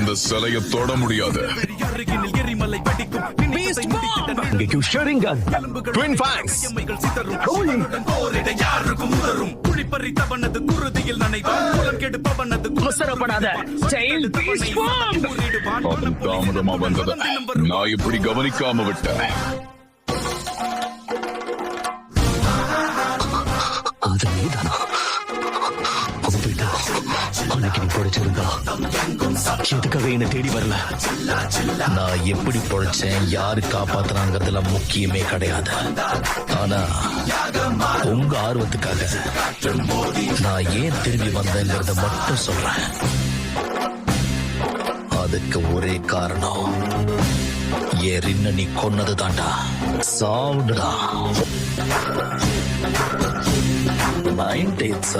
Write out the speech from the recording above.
அந்த சிலையை தொட முடியாது. Twin Fangs. அவன் தாமதமா வந்தத நான் இப்படி கவனிக்காம விட்டேன். அது நீதானா? அன்னைக்கு நீ பொழைச்சிருந்தா எதுக்காக என்ன தேடி வரல? நான் எப்படி பொழைச்சேன், யாரு காப்பாத்துறாங்கிறதுல முக்கியமே கிடையாது. ஆனா உங்க ஆர்வத்துக்காக நான் ஏன் திரும்பி வந்தேங்கிறத மட்டும் சொல்றேன். அதுக்கு ஒரே காரணம், ஏன் ரின்ன நீ கொன்னது தாண்டா. சாவுடா. 9 dates